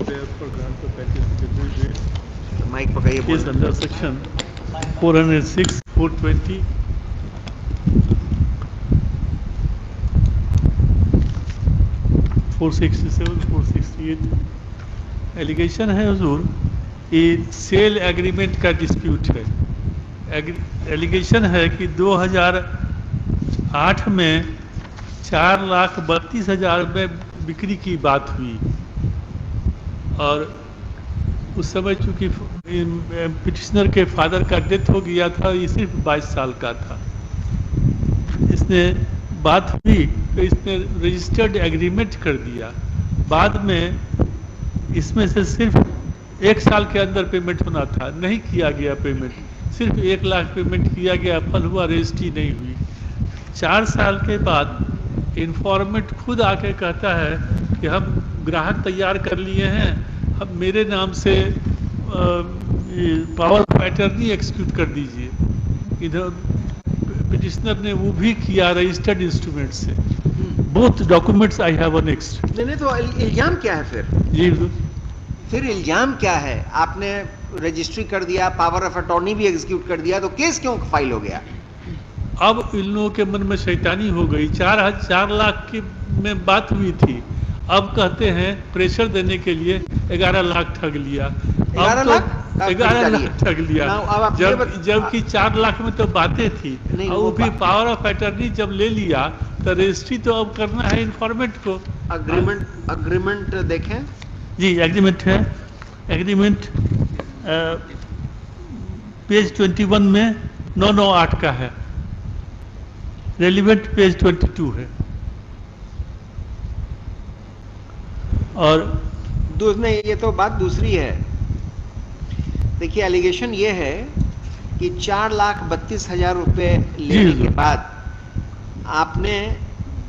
for grant of patents mic पकड़िए is under section 406, 420, 467, 468 allegation है हुजूर, ये सेल एग्रीमेंट का डिस्प्यूट है। एलिगेशन है कि 2008 में 4,32,000 में बिक्री की बात हुई और उस समय चूंकि पिटिशनर के फादर का डेथ हो गया था, ये सिर्फ 22 साल का था। इसने बात हुई तो इसने रजिस्टर्ड एग्रीमेंट कर दिया। बाद में इसमें से सिर्फ 1 साल के अंदर पेमेंट होना था, नहीं किया गया पेमेंट, सिर्फ 1 लाख पेमेंट किया गया, फल हुआ, रजिस्ट्री नहीं हुई। 4 साल के बाद इन्फॉर्मेंट खुद आके कहता है कि हम ग्राहक तैयार कर लिए हैं, अब मेरे नाम से पावर ऑफ अटर्नी एक्सिक्यूट कर दीजिए। इधर पिटिशनर ने वो भी किया रजिस्टर्ड इंस्ट्रूमेंट से। Both documents I have annexed. नहीं तो इल्जाम क्या है फिर? जी फिर इल्जाम क्या है? आपने रजिस्ट्री कर दिया, पावर ऑफ अटॉर्नी भी एग्जीक्यूट कर दिया, तो केस क्यों फाइल हो गया? अब इन लोगों के मन में शैतानी हो गई। 4 लाख की में बात हुई थी, अब कहते हैं प्रेशर देने के लिए 11 लाख ठग लिया। 11 लाख 11 लाख ठग लिया, जबकि 4 लाख में तो बातें थी। और वो भी पावर ऑफ अटर्नी जब ले लिया तो रजिस्ट्री तो अब करना है इन्फॉर्मेंट को। अग्रीमेंट देखें जी, एग्रीमेंट है। एग्रीमेंट पेज 21 में 998 का है, रेलिवेंट पेज 22 है। और नहीं, ये तो बात दूसरी है। देखिए, एलिगेशन ये है कि 4,32,000 रुपए लेने के बाद आपने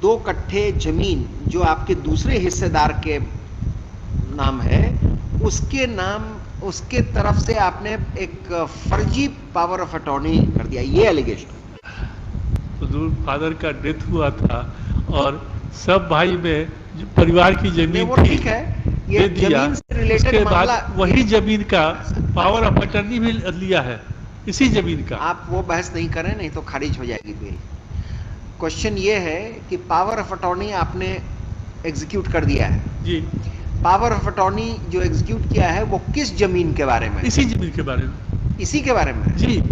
2 कट्ठे जमीन जो आपके दूसरे हिस्सेदार के नाम है, उसके तरफ से आपने एक फर्जी पावर ऑफ अटॉर्नी कर दिया, ये एलिगेशन। फादर का डेथ हुआ था और सब भाई में परिवार की जमीन वो ठीक है, ये जमीन से रिलेटेड मामला, वही जमीन का पावर ऑफ अटर्नी भी लिया है, इसी जमीन का। आप वो बहस नहीं करें, नहीं तो खारिज हो जाएगी बिल। क्वेश्चन ये है कि पावर ऑफ अटॉर्नी आपने एग्जीक्यूट कर दिया है जी। पावर ऑफ अटॉर्नी जो एग्जीक्यूट किया है वो किस जमीन के बारे में? इसी जमीन के बारे में। इसी के बारे में जी।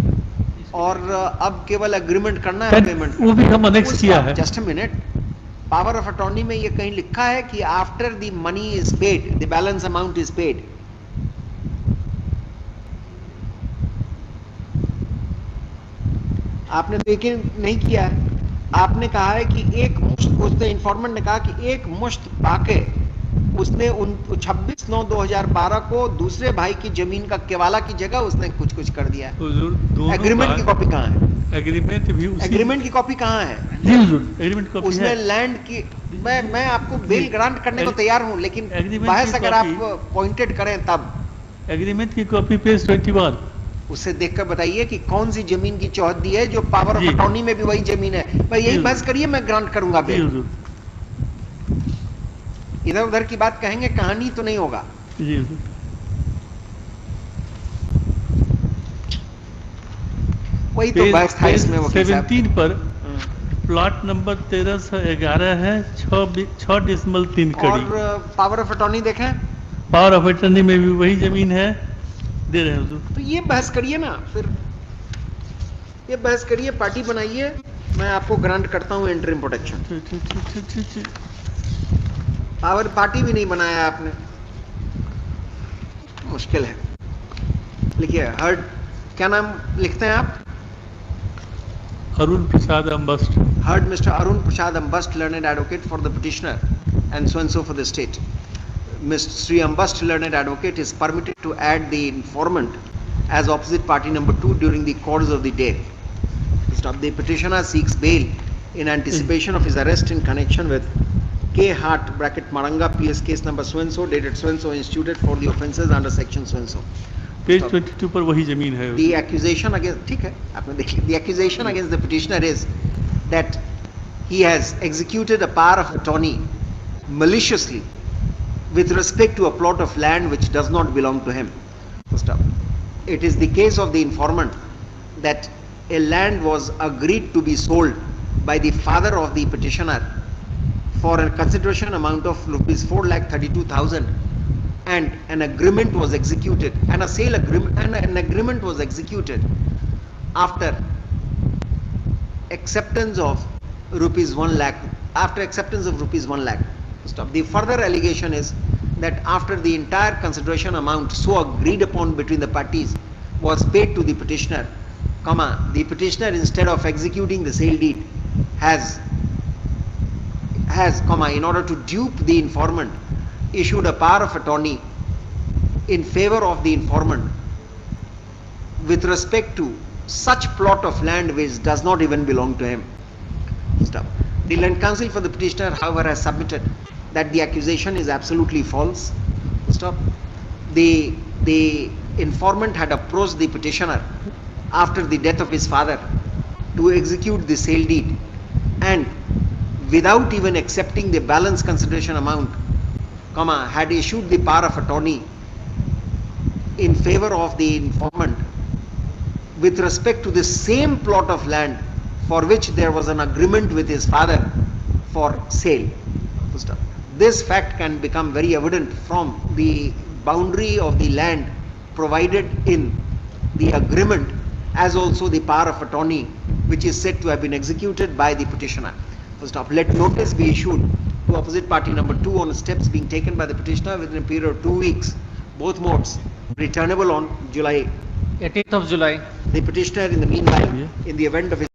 और अब केवल एग्रीमेंट करना है, पेमेंट वो भी हम अनेक्स किया है। Just a minute, power of attorney में ये कहीं लिखा है कि after the money is paid the balance amount is paid? आपने तो यकीन नहीं किया है। आपने कहा है कि एक मुश्त, उसने इन्फॉर्मेंट ने कहा कि एक मुश्त पाके उसने 26/9/2012 को दूसरे भाई की जमीन का केवाला की जगह उसने कुछ कर दिया है। एग्रीमेंट की कॉपी कहाँ है? एग्रीमेंट की कॉपी कहाँ है? एग्रीमेंट कॉपी उसने लैंड की, मैं आपको बेल ग्रांट करने को तैयार हूं, लेकिन बहस अगर आप पॉइंटेड करें तब। एग्रीमेंट की कॉपी पेज 21, उससे देखकर बताइए कि कौन सी जमीन की चौहद दी है, जो पावर ऑफ अटॉर्नी में भी वही जमीन है। भाई यही बहस करिए, मैं ग्रांट करूंगा बेल। इधर उधर की बात कहेंगे, कहानी तो नहीं होगा। वही तो बहस था इसमें। 17 पर प्लॉट नंबर 1311 है, 6.3 कड़ी। और पावर ऑफ अटॉर्नी देखें, पावर ऑफ अटॉर्नी में भी वही जमीन है, दे रहे हैं। तो ये बहस करिए ना, फिर ये बहस करिए, पार्टी बनाइए, मैं आपको ग्रांट करता हूं इंटरिम प्रोटेक्शन। पावर पार्टी भी नहीं बनाया आपने, मुश्किल है। लिखिए, हर्ड, क्या नाम लिखते हैं आप? अरुण प्रसाद Ambasht. Heard Mr. Arun Prasad Ambast, learned advocate for the petitioner and so for the state. Mr. Sri Ambast, learned advocate, is permitted to add the informant as opposite party number 2 during the course of the day. The petitioner seeks bail in anticipation of his arrest in connection with K. Hart (Maranga) PS case number so dated so instituted for the offences under section so. Page 22 पर वही जमीन है। The accusation against, ठीक है, आपने देख लिया। The accusation against the petitioner is that he has executed a power of attorney maliciously with respect to a plot of land which does not belong to him. First up, it is the case of the informant that a land was agreed to be sold by the father of the petitioner for a consideration amount of rupees 4,32,000, and an agreement was executed, and a sale agreement, and an agreement was executed after acceptance of rupees 1 lakh, after acceptance of rupees 1 lakh. Stop. The further allegation is that after the entire consideration amount so agreed upon between the parties was paid to the petitioner, the petitioner, instead of executing the sale deed, has in order to dupe the informant, issued a power of attorney in favor of the informant with respect to such plot of land which does not even belong to him. Stop. The land counsel for the petitioner, however, has submitted that the accusation is absolutely false. Stop. The informant had approached the petitioner after the death of his father to execute the sale deed, and without even accepting the balance consideration amount, had issued the power of attorney in favor of the informant with respect to the same plot of land for which there was an agreement with his father for sale. This fact can become very evident from the boundary of the land provided in the agreement, as also the power of attorney which is said to have been executed by the petitioner. First off, let notice be issued to opposite party number 2 on steps being taken by the petitioner within a period of 2 weeks, both modes returnable on July 18th of July. The petitioner, in the meanwhile, in the event of his